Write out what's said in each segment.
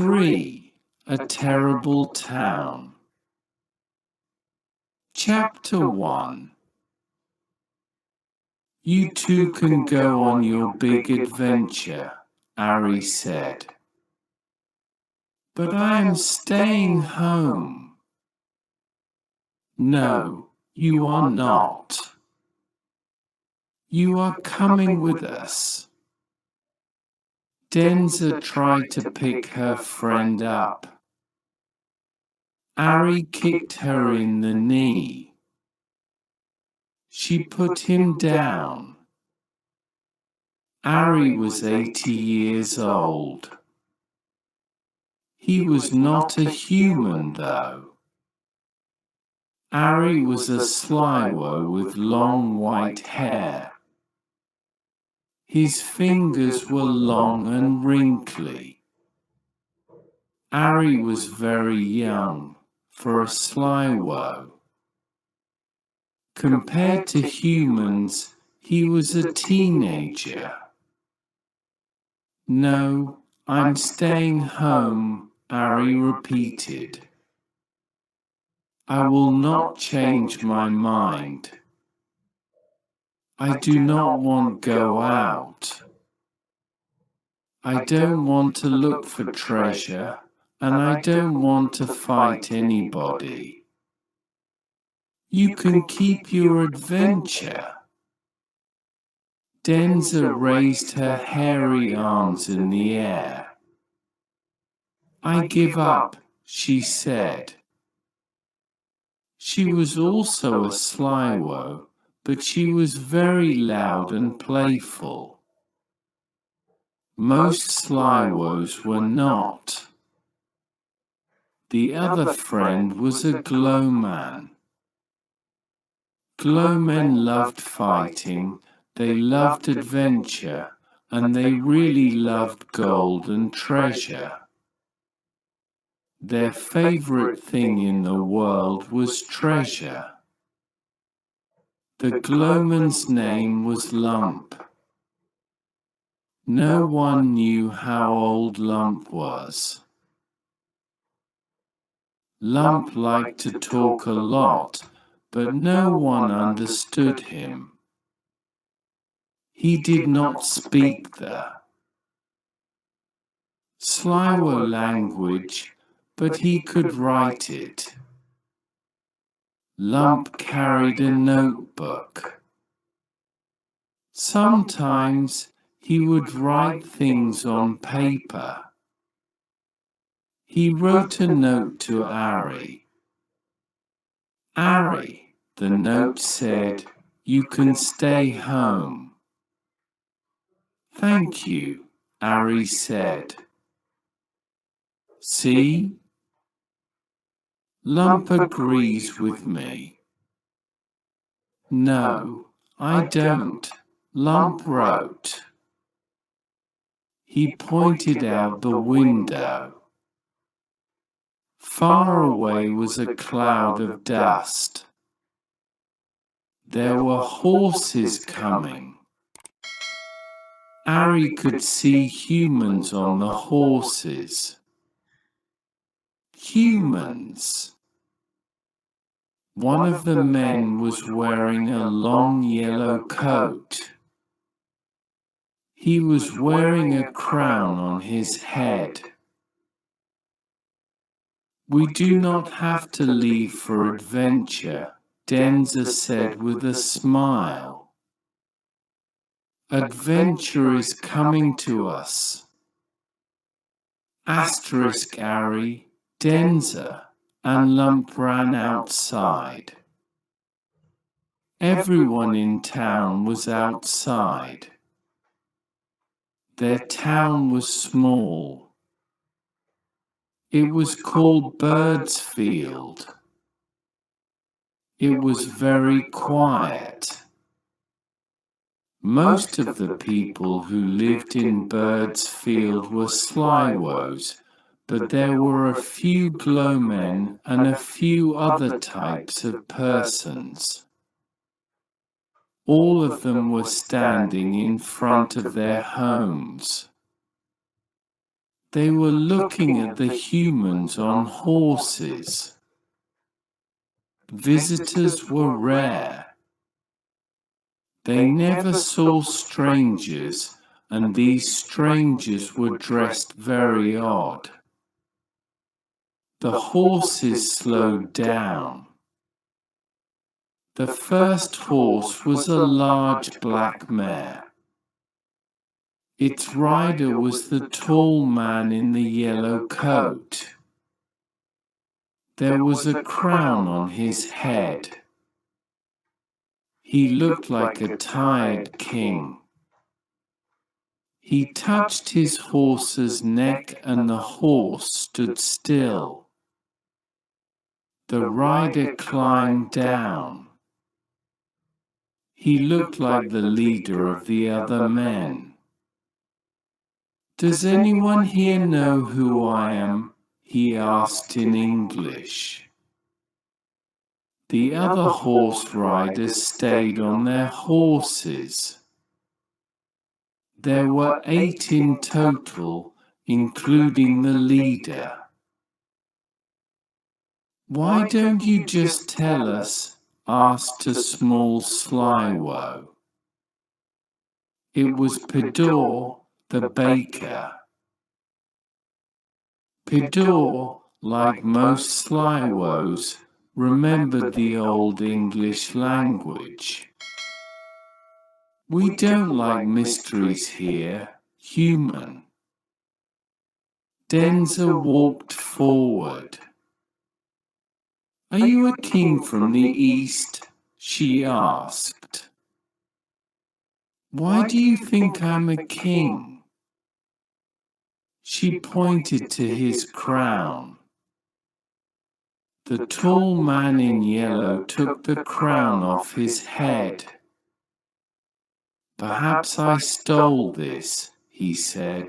3. A terrible town. Chapter 1. You two can go on your big adventure, Ari said. But I am staying home. No, you are not. You are coming with us. Denza tried to pick her friend up. Ari kicked her in the knee. She put him down. Ari was 80 years old. He was not a human, though. Ari was a Sliwo with long white hair. His fingers were long and wrinkly. Ari was very young for a Sliwo. Compared to humans, he was a teenager. No, I'm staying home, Ari repeated. I will not change my mind. I do not want to go out. I don't want to look for treasure, and I don't want to fight anybody. You can keep your adventure. Denza raised her hairy arms in the air. I give up, she said. She was also a Sliwo, but she was very loud and playful. Most Sliwos were not. The other friend was a Glowman. Glowmen loved fighting, they loved adventure, and they really loved gold and treasure. Their favorite thing in the world was treasure. The Glowman's name was Lump. No one knew how old Lump was. Lump liked to talk a lot, but no one understood him. He did not speak the Sliwo language, but he could write it. Lump carried a notebook. Sometimes he would write things on paper. He wrote a note to Ari. Ari, the note said, you can stay home. Thank you, Ari said. See? Lump agrees with me. No, I don't, Lump wrote. He pointed out the window. Far away was a cloud of dust. There were horses coming. Ari could see humans on the horses. Humans. One of the men was wearing a long yellow coat. He was wearing a crown on his head. We do not have to leave for adventure, Denza said with a smile. Adventure is coming to us. Asterisk Ari, Denza, and Lump ran outside. Everyone in town was outside. Their town was small. It was called Birdsfield. It was very quiet. Most of the people who lived in Birdsfield were Sliwos, but there were a few glowmen and a few other types of persons. All of them were standing in front of their homes. They were looking at the humans on horses. Visitors were rare. They never saw strangers, and these strangers were dressed very odd. The horses slowed down. The first horse was a large black mare. Its rider was the tall man in the yellow coat. There was a crown on his head. He looked like a tired king. He touched his horse's neck and the horse stood still. The rider climbed down. He looked like the leader of the other men. "Does anyone here know who I am?" he asked in English. The other horse riders stayed on their horses. There were 8 in total, including the leader. "Why don't you just tell us?" asked a small slywo. It was Pidor, the baker. Pidor, like most slywos, remembered the Old English language. "We don't like mysteries here, human." Denza walked forward. "Are you a king from the east?" she asked. "Why do you think I'm a king?" She pointed to his crown. The tall man in yellow took the crown off his head. "Perhaps I stole this," he said.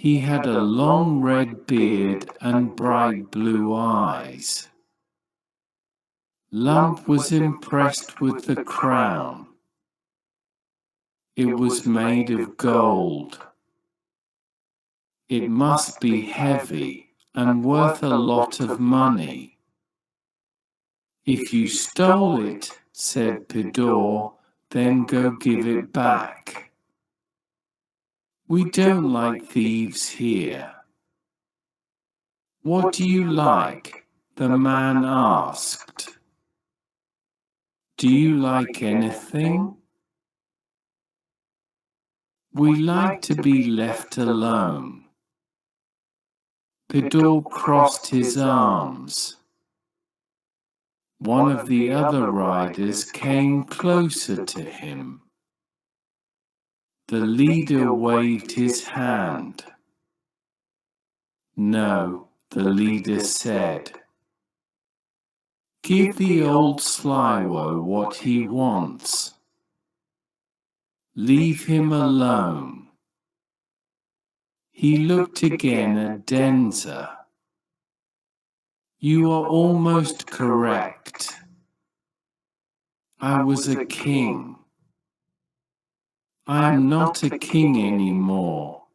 He had a long red beard and bright blue eyes. Lump was impressed with the crown. It was made of gold. It must be heavy and worth a lot of money. "If you stole it," said Pidor, "then go give it back. We don't like thieves here." "What do you like?" the man asked. "Do you like anything?" "We like to be left alone." Pidor crossed his arms. One of the other riders came closer to him. The leader waved his hand. "No," the leader said. "Give the old slywo what he wants. Leave him alone." He looked again at Denza. "You are almost correct. I was a king. I am not a king anymore."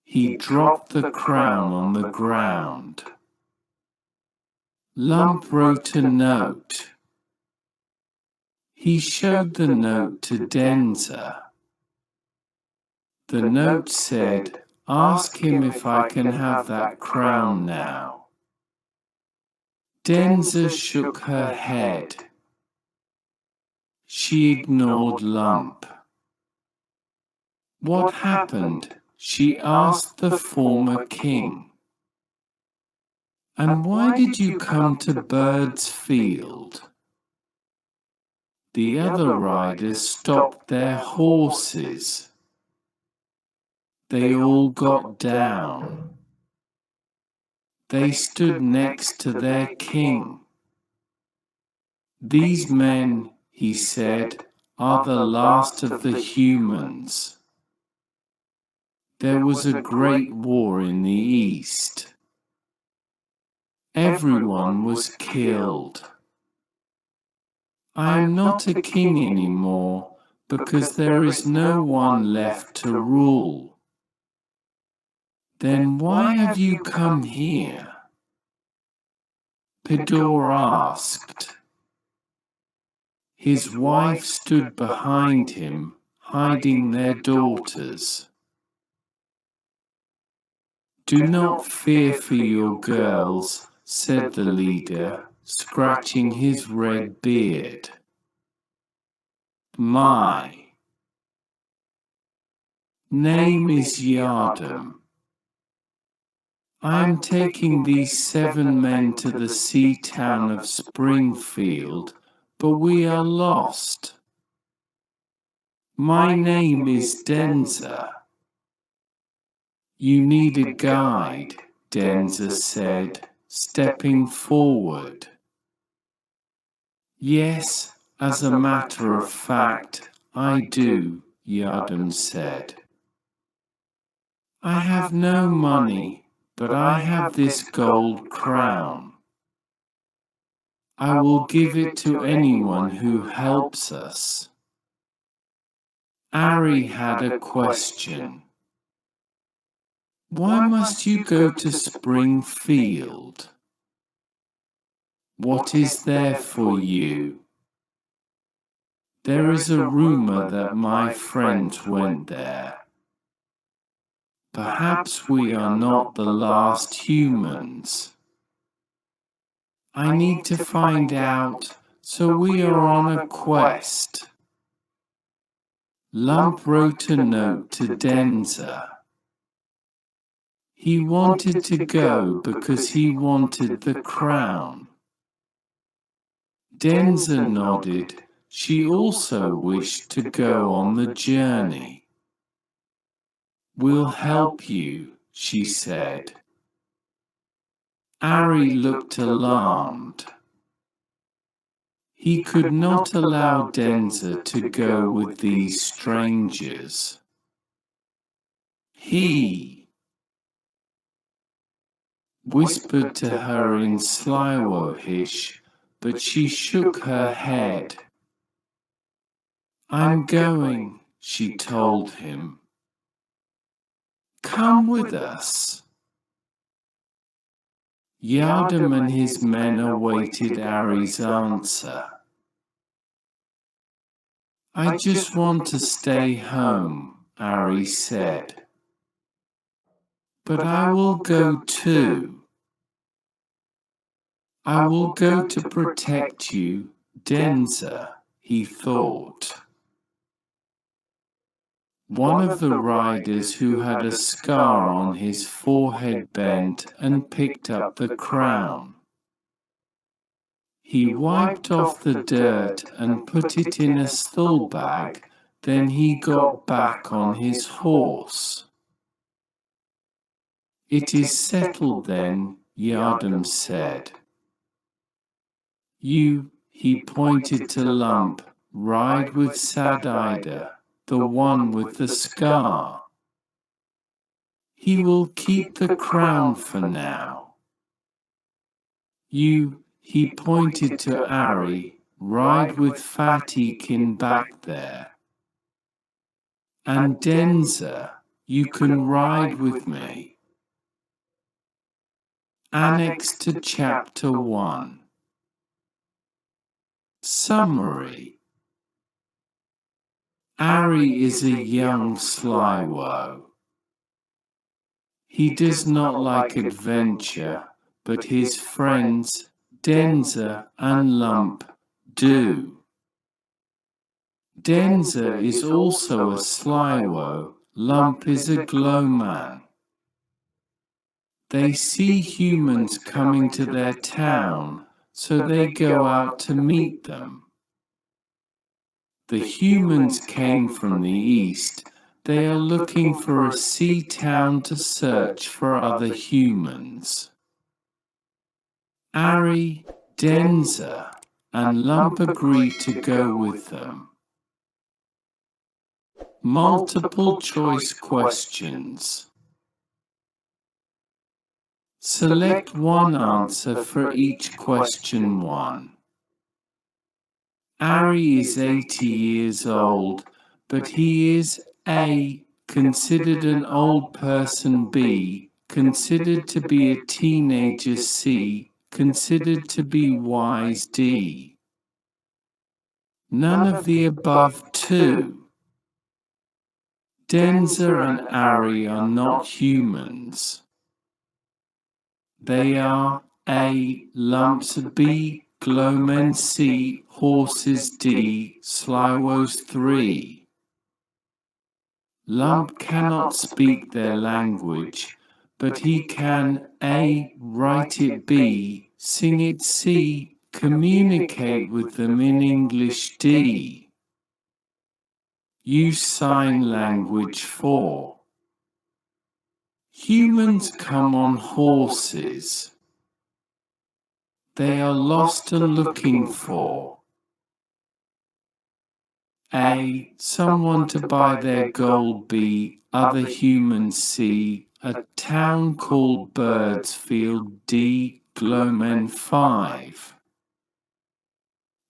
He dropped the crown on the ground. Lump wrote a note. He showed the note to Denza. The note said, "Ask him if I can have that crown now." Denza shook her head. She ignored Lump. "What happened?" she asked the former king. "And why did you come to Bird's Field?" The other riders stopped their horses. They all got down. They stood next to their king. "These men," he said, "are the last of the humans. There was a great war in the East. Everyone was killed. I am not a king anymore, because there is no one left to rule. Then why have you come here? Pedor asked. His wife stood behind him, hiding their daughters. Do not fear for your girls, said the leader, scratching his red beard. My name is Yardam. I am taking these 7 men to the sea town of Springfield, but we are lost. My name is Denza. You need a guide, Denza said, stepping forward. Yes, as a matter of fact, I do, Yardam said. I have no money, but I have this gold crown. I will give it to anyone who helps us. Ari had a question. Why must you go to Springfield? What is there for you? There is a rumor that my friend went there. Perhaps we are not the last humans. I need to find out, so we are on a quest. Lump wrote a note to Denza. He wanted to go because he wanted the crown. Denza nodded. She also wished to go on the journey. We'll help you, she said. Ari looked alarmed. He could not allow Denza to go with these strangers. He whispered to her in Sliwohish, but she shook her head. I'm going, she told him. Come with us. Yardam and his men awaited Ari's answer. I just want to stay home, Ari said. But I will go too. I will go to protect you, Denza, he thought. One of the riders who had a scar on his forehead bent and picked up the crown. He wiped off the dirt and put it in a stall bag, then he got back on his horse. It is settled then, Yardam said. You, he pointed to Lump, ride with Sad-Ida, the one with the scar. He will keep the crown for now. You, he pointed to Ari, ride with Fatikin back there. And Denza, you can ride with me. Annex to Chapter 1. Summary. Ari is a young Sliwo. He does not like adventure, but his friends, Denza and Lump, do. Denza is also a Sliwo, Lump is a Glowman. They see humans coming to their town, so they go out to meet them. The humans came from the east. They are looking for a sea town to search for other humans. Ari, Denza, and Lump agree to go with them. Multiple choice questions. Select one answer for each question 1. Ari is 80 years old, but he is A. Considered an old person. B. Considered to be a teenager. C. Considered to be wise. D. None of the above. 2. Denza and Ari are not humans. They are A. Lumps. B. Glowmen. C. Horses. D. Sliwos. 3. Lump cannot speak their language, but he can A. Write it. B. Sing it. C. Communicate with them in English. D. Use sign language. 4. Humans come on horses. They are lost and looking for A. Someone to buy their gold. B. Other humans. C. A town called Birdsfield. D. Glowmen. 5.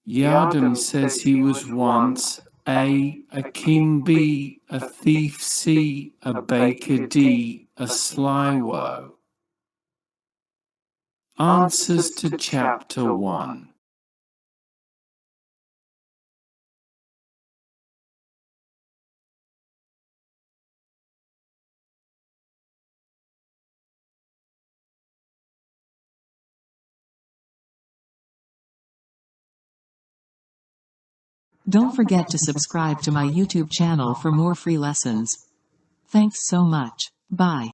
Yardam says he was once A. A king. B. A thief. C. A baker. D. A slywo. Answers to Chapter 1. Don't forget to subscribe to my YouTube channel for more free lessons. Thanks so much. Bye.